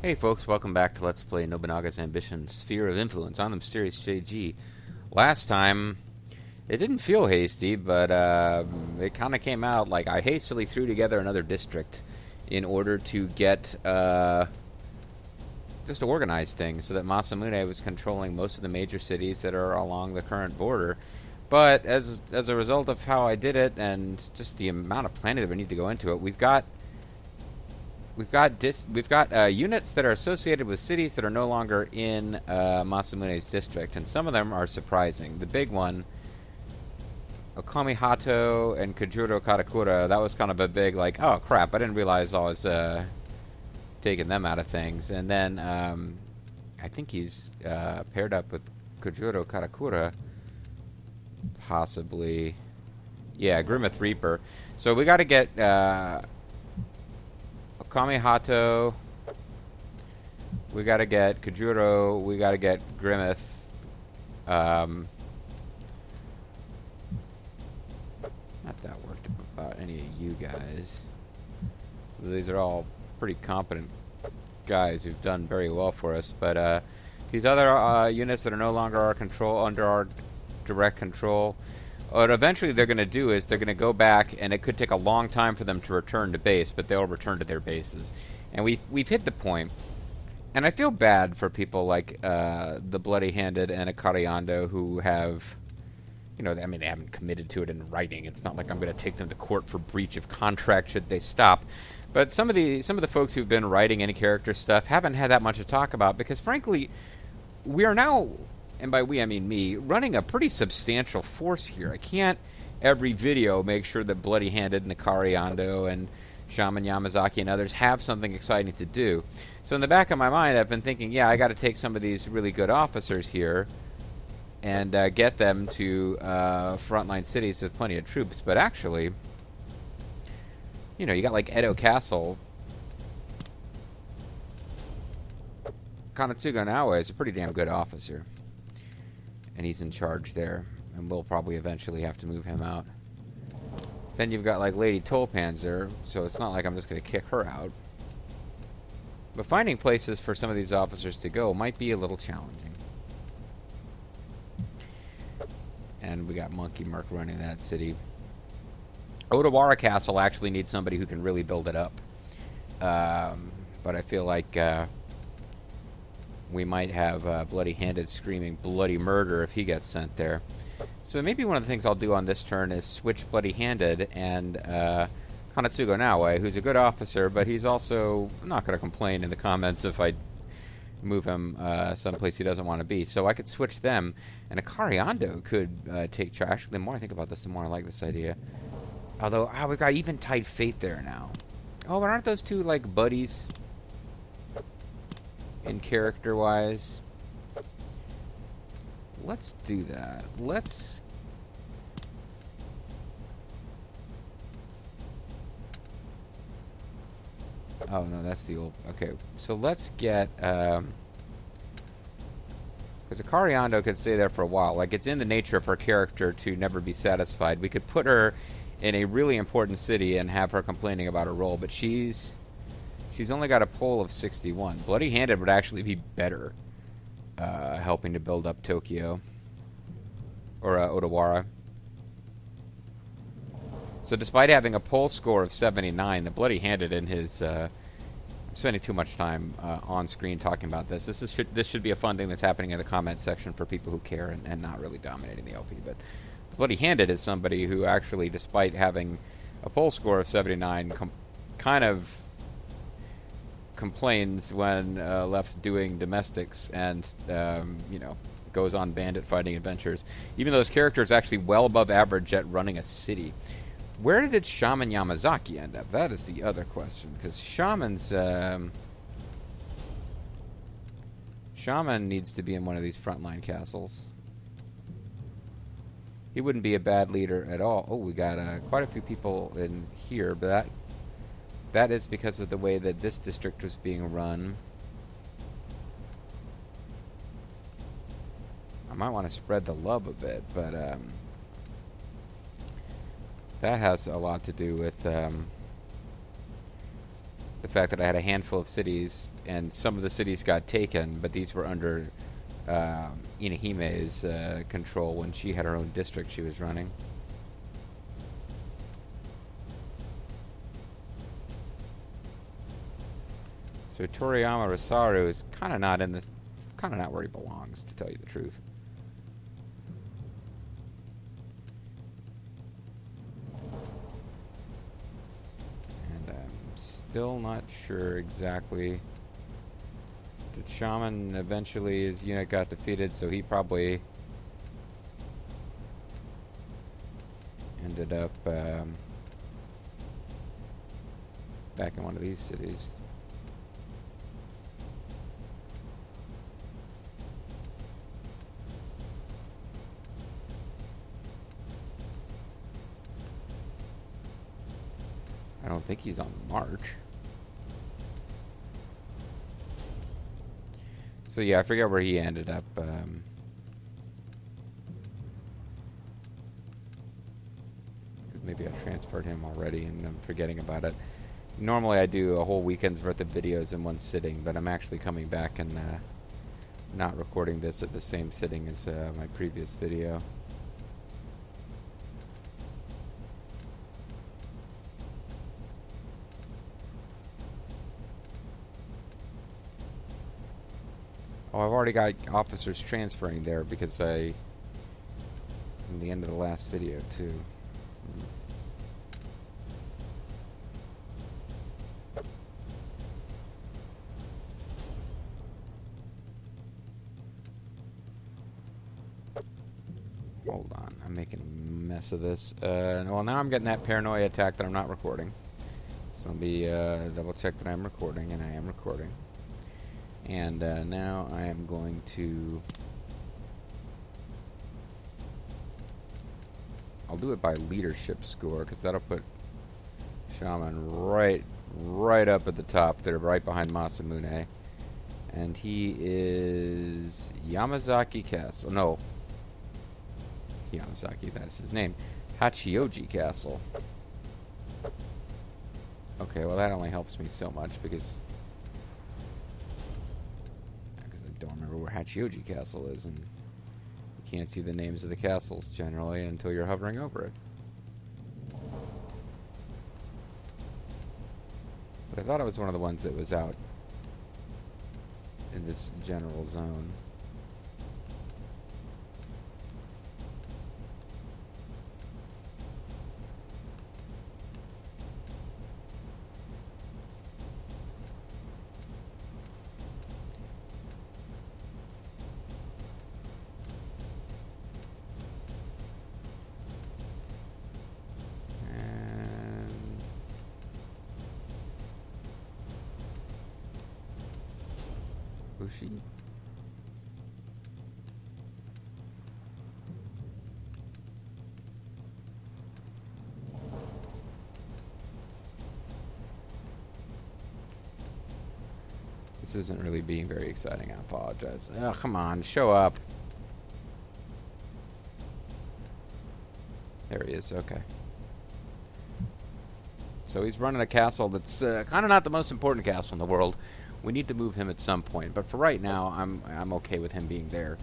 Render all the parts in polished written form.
Hey folks, welcome back to Let's Play Nobunaga's Ambition Sphere of Influence on the Mysterious JG. Last time, it didn't feel hasty, but it kind of came out like I hastily threw together another district in order to get just to organize things so that Masamune was controlling most of the major cities that are along the current border. But as a result of how I did it and just the amount of planning that we need to go into it, we've got units that are associated with cities that are no longer in Masamune's district, and some of them are surprising. The big one, Okami Hato and Kujuro Katakura, that was kind of a big, like, oh crap, I didn't realize I was taking them out of things. And then I think he's paired up with Kujuro Katakura, possibly. Yeah, Grimmeth Reaper. So we got to get Okami Hato, we gotta get Kujuro, we gotta get Grimmeth. Not that worked about any of you guys. These are all pretty competent guys who've done very well for us, but these other units that are no longer under our direct control, what eventually they're going to do is they're going to go back, and it could take a long time for them to return to base, but they'll return to their bases. And we've hit the point, and I feel bad for people like the Bloody Handed and Akari Ando who have, you know, I mean, they haven't committed to it in writing. It's not like I'm going to take them to court for breach of contract should they stop. But some of the folks who've been writing any character stuff haven't had that much to talk about because, frankly, we are now, and by we I mean me, running a pretty substantial force here. I can't every video make sure that Bloody Handed and Akari Ando and Shaman Yamazaki and others have something exciting to do. So in the back of my mind, I've been thinking, yeah, I got to take some of these really good officers here and get them to frontline cities with plenty of troops. But actually, you know, you got like Edo Castle. Kanetsuga Naoe is a pretty damn good officer. And he's in charge there. And we'll probably eventually have to move him out. Then you've got like Lady Tolpanzer, so it's not like I'm just going to kick her out. But finding places for some of these officers to go might be a little challenging. And we got Monkey Merc running that city. Odawara Castle actually needs somebody who can really build it up. But I feel like we might have Bloody Handed screaming bloody murder if he gets sent there. So maybe one of the things I'll do on this turn is switch Bloody Handed and Kanetsuga Naoe, who's a good officer, but he's also not going to complain in the comments if I move him someplace he doesn't want to be. So I could switch them, and Akari Ando could take charge. Actually, the more I think about this, the more I like this idea. Although, we've got Eventide Fate there now. Oh, but aren't those two, like, buddies? In character-wise. Let's do that. Let's... Oh, no, that's the old... Okay, so let's get... Because Akari Ando could stay there for a while. Like, it's in the nature of her character to never be satisfied. We could put her in a really important city and have her complaining about her role, but she's only got a poll of 61. Bloody Handed would actually be better helping to build up Tokyo. Or Odawara. So despite having a poll score of 79, the Bloody Handed in his... I'm spending too much time on screen talking about this. This should be a fun thing that's happening in the comment section for people who care and not really dominating the LP. But Bloody Handed is somebody who actually, despite having a poll score of 79, kind of complains when left doing domestics and, you know, goes on bandit fighting adventures. Even though his character is actually well above average at running a city. Where did Shaman Yamazaki end up? That is the other question. Because Shaman needs to be in one of these frontline castles. He wouldn't be a bad leader at all. Oh, we got quite a few people in here, but that is because of the way that this district was being run. I might want to spread the love a bit, but that has a lot to do with the fact that I had a handful of cities, and some of the cities got taken, but these were under Inahime's control when she had her own district she was running. So Toriyama Rosaru is kind of not in this, kind of not where he belongs, to tell you the truth. And I'm still not sure exactly. The shaman eventually, his unit got defeated, so he probably ended up back in one of these cities. I don't think he's on the march. So yeah, I forget where he ended up. Maybe I transferred him already and I'm forgetting about it. Normally I do a whole weekend's worth of videos in one sitting, but I'm actually coming back and not recording this at the same sitting as my previous video. Oh, I've already got officers transferring there because in the end of the last video too. Hold on, I'm making a mess of this. Well, now I'm getting that paranoia attack that I'm not recording. So let me double check that I'm recording, and I am recording. And now I am going to... I'll do it by leadership score, because that'll put Shaman right up at the top there, right behind Masamune. And he is Yamazaki Castle. No. Yamazaki, that is his name. Hachioji Castle. Okay, well that only helps me so much because I don't remember where Hachioji Castle is, and you can't see the names of the castles generally until you're hovering over it. But I thought it was one of the ones that was out in this general zone. Bushi. This isn't really being very exciting, I apologize. Oh, come on, show up. There he is, okay. So he's running a castle that's kind of not the most important castle in the world. We need to move him at some point, but for right now, I'm okay with him being there.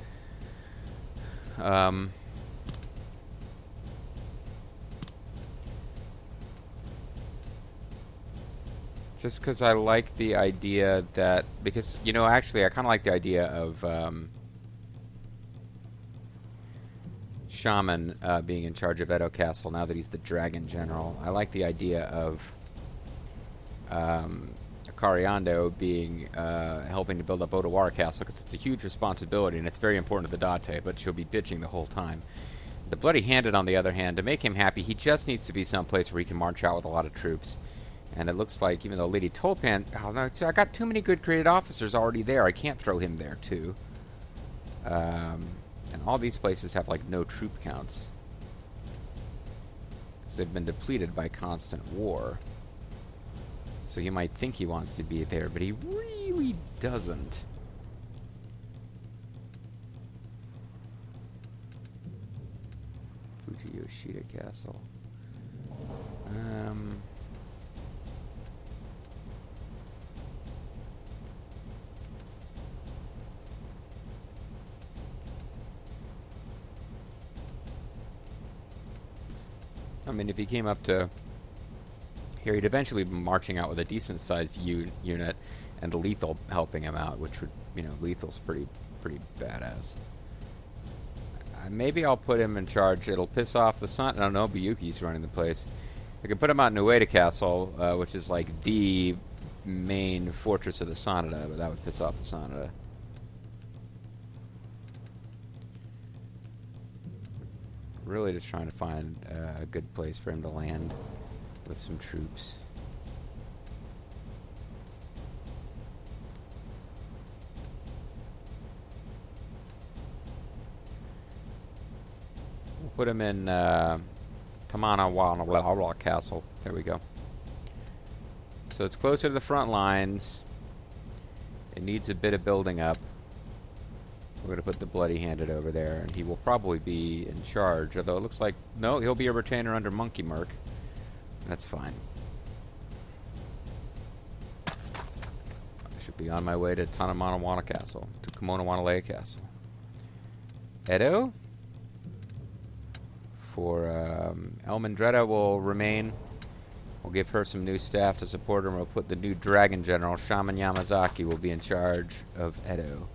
Just because I like the idea that, because, you know, actually I kind of like the idea of Shaman being in charge of Edo Castle now that he's the Dragon General. I like the idea of Kariando being helping to build up Odawara Castle, because it's a huge responsibility and it's very important to the Date, but she'll be bitching the whole time. The Bloody Handed, on the other hand, to make him happy, he just needs to be someplace where he can march out with a lot of troops. And it looks like, even though Lady Tolpan... Oh, no, I got too many good created officers already there. I can't throw him there, too. And all these places have, like, no troop counts. Because they've been depleted by constant war. So you might think he wants to be there, but he really doesn't. Fujiyoshida Castle. I mean, if he came up to here, he'd eventually be marching out with a decent-sized unit and lethal helping him out, which would, you know, lethal's pretty badass. Maybe I'll put him in charge. It'll piss off the sun. No, Nobuyuki's running the place. I could put him out in Ueda Castle, which is like the main fortress of the Sanada, but that would piss off the Sanada. Really just trying to find a good place for him to land with some troops. We'll put him in Odawara Castle. There we go. So it's closer to the front lines. It needs a bit of building up. We're going to put the Bloody Handed over there, and he will probably be in charge, although it looks like, no, he'll be a retainer under Monkey Merc. That's fine. I should be on my way to Tanamanawana Castle, to Kimonowanalea Castle. Edo? For Elmendretta will remain. We'll give her some new staff to support her, and we'll put the new Dragon General, Shaman Yamazaki, will be in charge of Edo,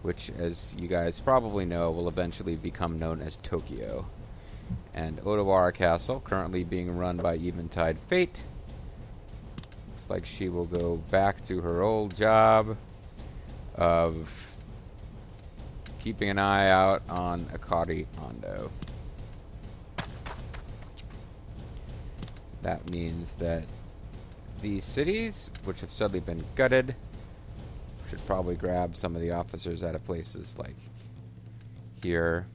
which, as you guys probably know, will eventually become known as Tokyo. And Odawara Castle, currently being run by Eventide Fate. Looks like she will go back to her old job of keeping an eye out on Akari Ando. That means that these cities, which have suddenly been gutted, should probably grab some of the officers out of places like here.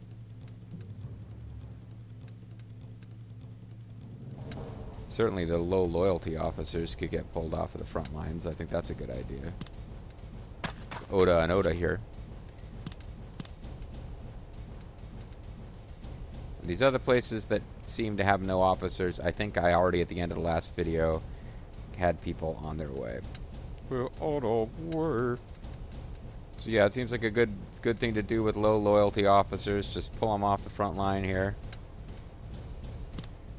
Certainly the low loyalty officers could get pulled off of the front lines. I think that's a good idea. Oda and Oda here. These other places that seem to have no officers, I think I already at the end of the last video had people on their way. We're on our way. So yeah, it seems like a good thing to do with low loyalty officers. Just pull them off the front line here,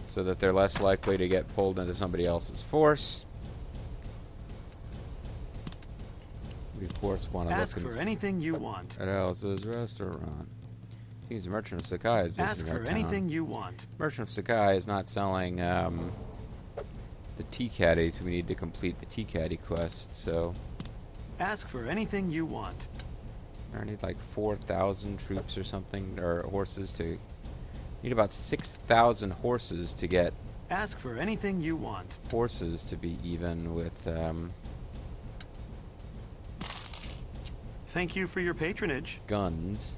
so that they're less likely to get pulled into somebody else's force. We of course want to ask for anything you want at Elsa's restaurant. Seems the Merchant of Sakai is visiting our town. Ask for anything you want. Merchant of Sakai is not selling the tea caddies. We need to complete the tea caddy quest, so ask for anything you want. I need like 4,000 troops or something, or horses to. Need about 6,000 horses to get. Ask for anything you want. Horses to be even with. Thank you for your patronage. Guns.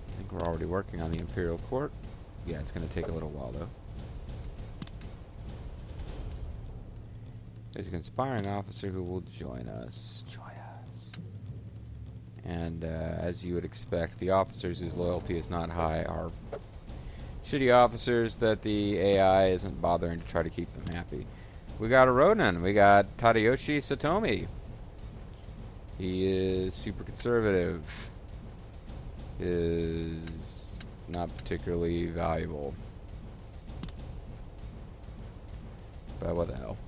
I think we're already working on the Imperial Court. Yeah, it's going to take a little while though. There's a conspiring officer who will join us. And as you would expect, the officers whose loyalty is not high are shitty officers that the AI isn't bothering to try to keep them happy. We got a Ronin. We got Tadayoshi Satomi. He is super conservative. Is not particularly valuable. But what the hell.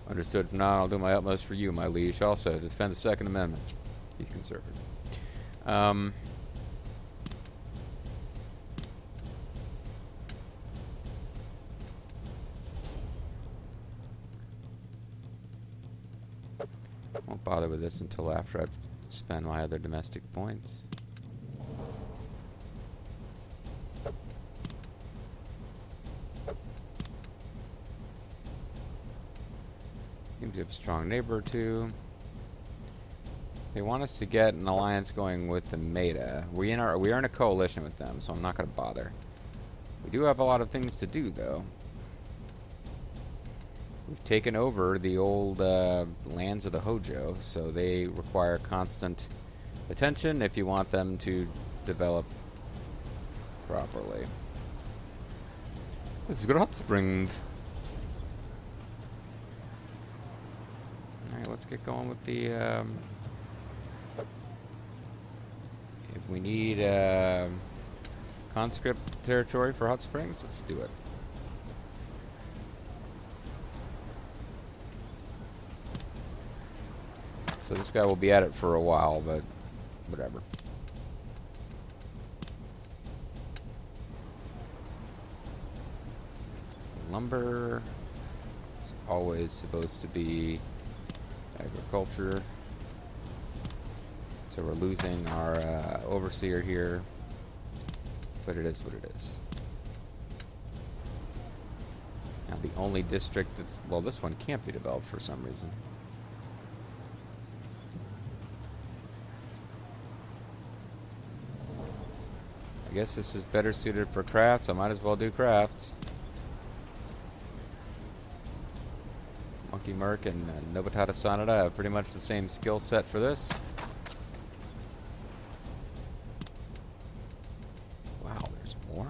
Understood. From now on, I'll do my utmost for you, my liege. Also, to defend the Second Amendment. He's conservative. Won't bother with this until after I've spent my other domestic points. Seems to have a strong neighbor or two. They want us to get an alliance going with the Maida. We are in a coalition with them, so I'm not going to bother. We do have a lot of things to do, though. We've taken over the old lands of the Hojo, so they require constant attention if you want them to develop properly. It's Grotspring. Alright, let's get going with the We need conscript territory for Hot Springs. Let's do it. So this guy will be at it for a while, but whatever. Lumber is always supposed to be agriculture. So we're losing our overseer here, but it is what it is. Now the only district that's, well, this one can't be developed for some reason. I guess this is better suited for crafts. I might as well do crafts. Monkey Merc and Nobunaga Sanada have pretty much the same skill set for this. Wow, there's more.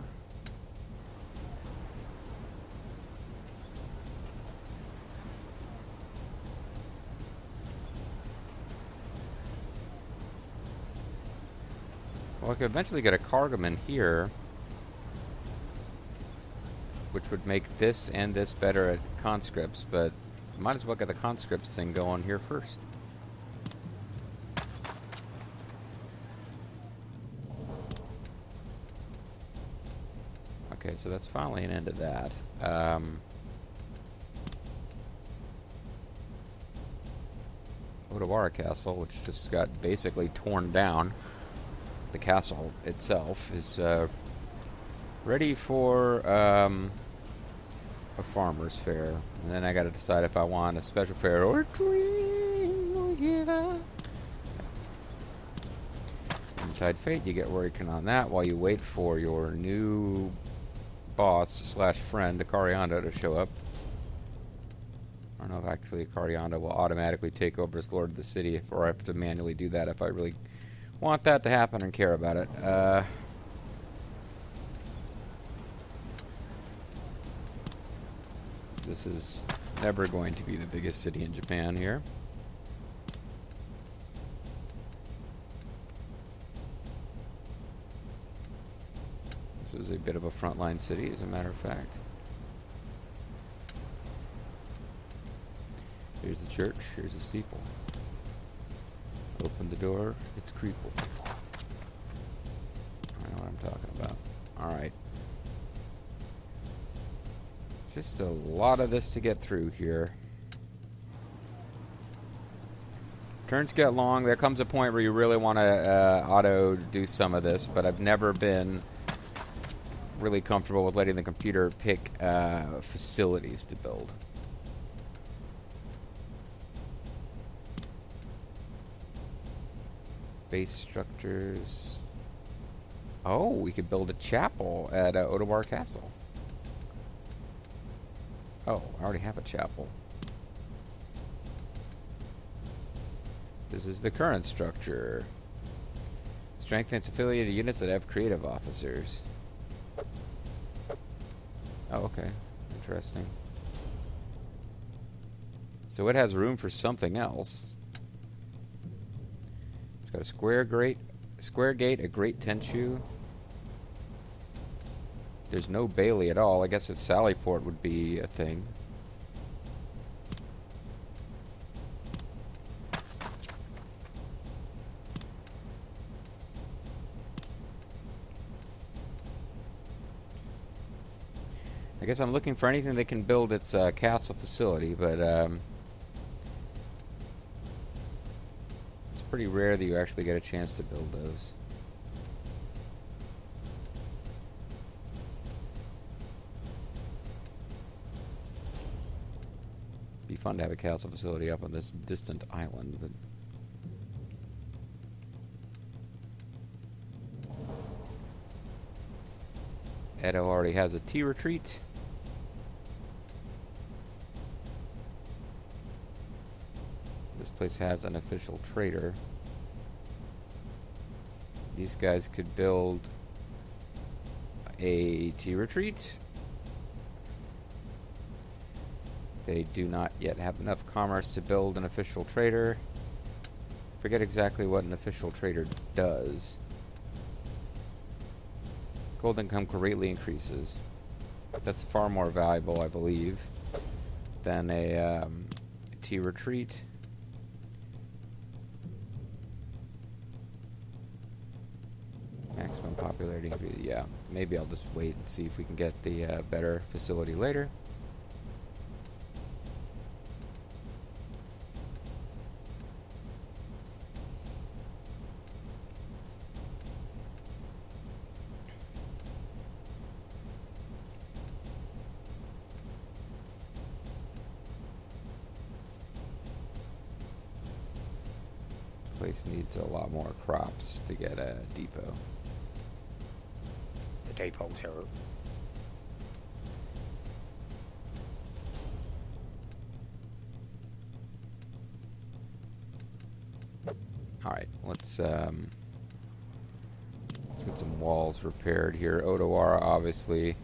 Well, I could eventually get a Cargaman here, which would make this and this better at conscripts, but might as well get the conscripts thing going here first. Okay, so that's finally an end of that. Odawara Castle, which just got basically torn down. The castle itself is ready for a farmer's fair. And then I gotta decide if I want a special fair or a dream. Tide Fate, you get working on that while you wait for your new boss slash friend, Akarianda, to show up. I don't know if actually Akarianda will automatically take over as Lord of the City, or I have to manually do that if I really want that to happen and care about it. This is never going to be the biggest city in Japan here. This is a bit of a frontline city, as a matter of fact. Here's the church, here's the steeple. Open the door, it's creeple. I know what I'm talking about. Alright. Just a lot of this to get through here. Turns get long. There comes a point where you really want to auto do some of this, but I've never been really comfortable with letting the computer pick facilities to build. Base structures. Oh, we could build a chapel at Odawara Castle. Oh, I already have a chapel. This is the current structure. Strengthens affiliated units that have creative officers. Oh, okay. Interesting. So it has room for something else. It's got a square gate, a great tenshu. There's no Bailey at all. I guess its Sallyport would be a thing. I guess I'm looking for anything that can build its castle facility, but it's pretty rare that you actually get a chance to build those. Be fun to have a castle facility up on this distant island, but Edo already has a tea retreat. This place has an official trader. These guys could build a tea retreat. They do not yet have enough commerce to build an official trader. Forget exactly what an official trader does. Gold income greatly increases. That's far more valuable, I believe, than a tea retreat. Maximum popularity increase. Yeah, maybe I'll just wait and see if we can get the better facility later. Place needs a lot more crops to get a depot. The depot, sir. Alright, let's get some walls repaired here. Odawara, obviously.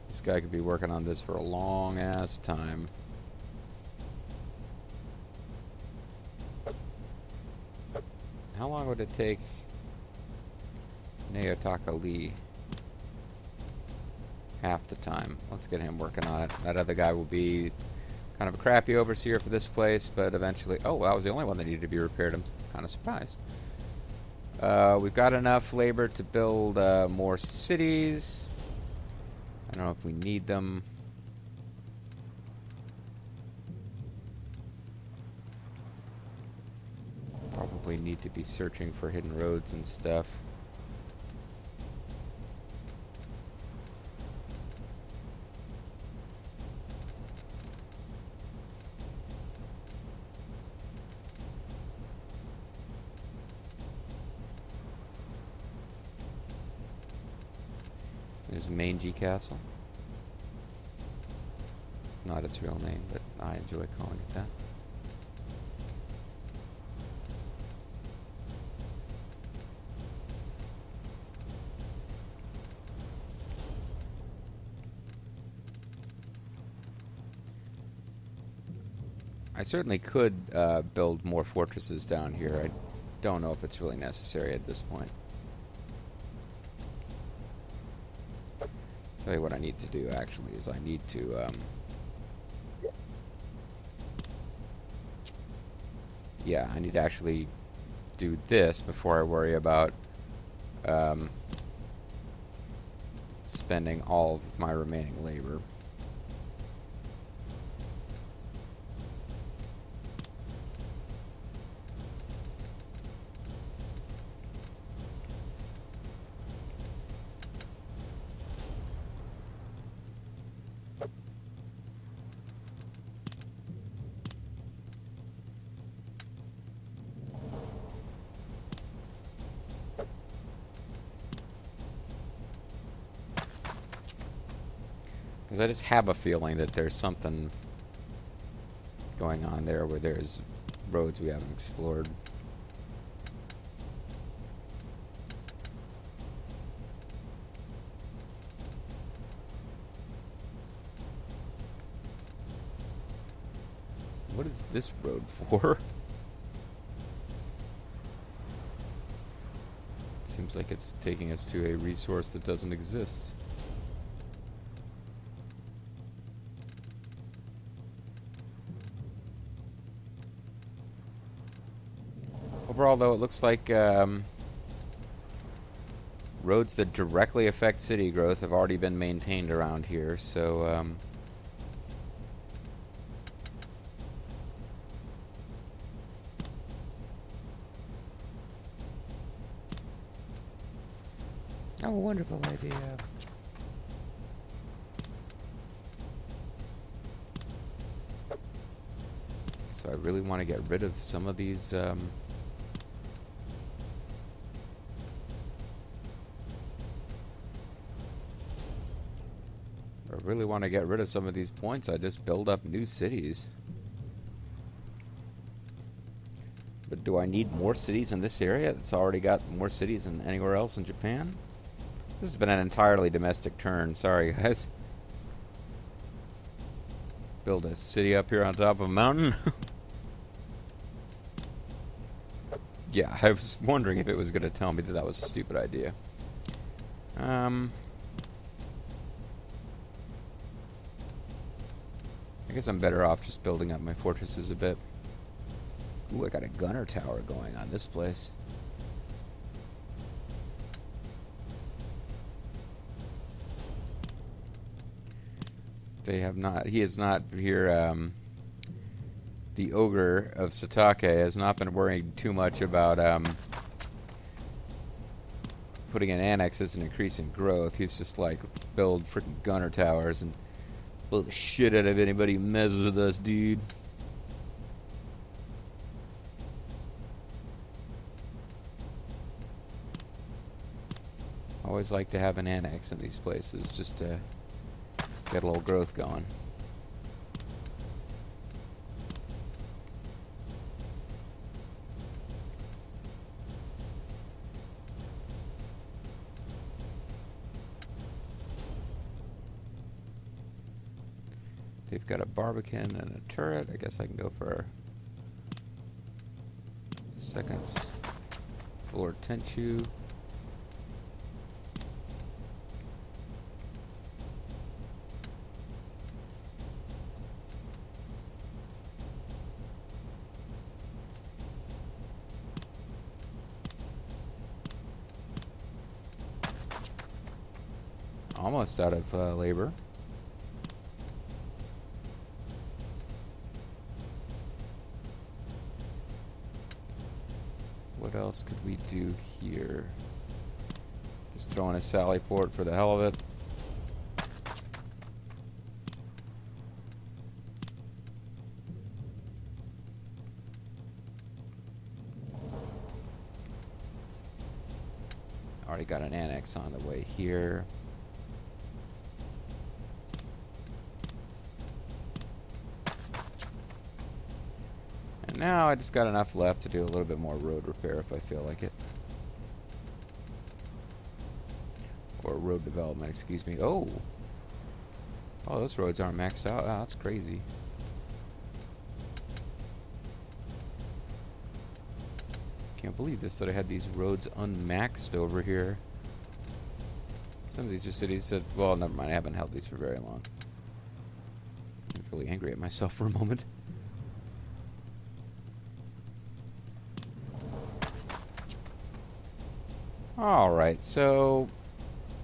This guy could be working on this for a long ass time. How long would it take Neotaka Lee? Half the time. Let's get him working on it. That other guy will be kind of a crappy overseer for this place, but eventually... Oh, that was the only one that needed to be repaired. I'm kind of surprised. We've got enough labor to build more cities. I don't know if we need them. Probably need to be searching for hidden roads and stuff. There's Mangy Castle. It's not its real name, but I enjoy calling it that. I certainly could build more fortresses down here. I don't know if it's really necessary at this point. Tell you what I need to do, actually, is I need to... yeah, I need to actually do this before I worry about spending all of my remaining labor. Because I just have a feeling that there's something going on there where there's roads we haven't explored. What is this road for? Seems like it's taking us to a resource that doesn't exist. Overall, though, it looks like roads that directly affect city growth have already been maintained around here, so oh, wonderful idea. So I really want to get rid of some of these really want to get rid of some of these points. I just build up new cities. But do I need more cities in this area that's already got more cities than anywhere else in Japan? This has been an entirely domestic turn. Sorry, guys. Build a city up here on top of a mountain. Yeah, I was wondering if it was going to tell me that that was a stupid idea. I guess I'm better off just building up my fortresses a bit. Ooh, I got a gunner tower going on this place. They have not... He is not here... the ogre of Satake has not been worrying too much about putting an annex as an increase in growth. He's just like, let's build freaking gunner towers and blow the shit out of anybody who messes with us, dude. Always like to have an annex in these places just to get a little growth going. They've got a barbican and a turret. I guess I can go for a second floor tenchu. Almost out of labor. What else could we do here? Just throw in a sally port for the hell of it. Already got an annex on the way here. Now I just got enough left to do a little bit more road repair if I feel like it. Or road development, excuse me. Oh! Oh, those roads aren't maxed out. Oh, that's crazy. Can't believe this, that I had these roads unmaxed over here. Some of these are cities that... Well, never mind. I haven't held these for very long. I'm really angry at myself for a moment. Alright, so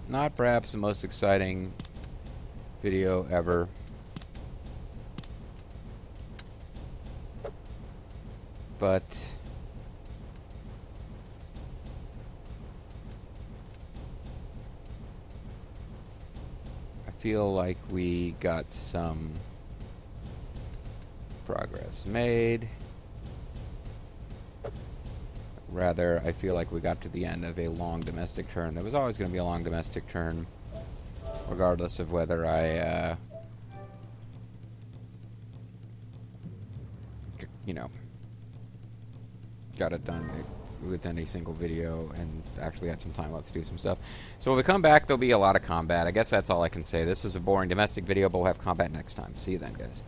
not perhaps the most exciting video ever. But I feel like we got some progress made. Rather, I feel like we got to the end of a long domestic turn. There was always going to be a long domestic turn, regardless of whether I, you know, got it done within a single video and actually had some time left to do some stuff. So when we come back, there'll be a lot of combat. I guess that's all I can say. This was a boring domestic video, but we'll have combat next time. See you then, guys.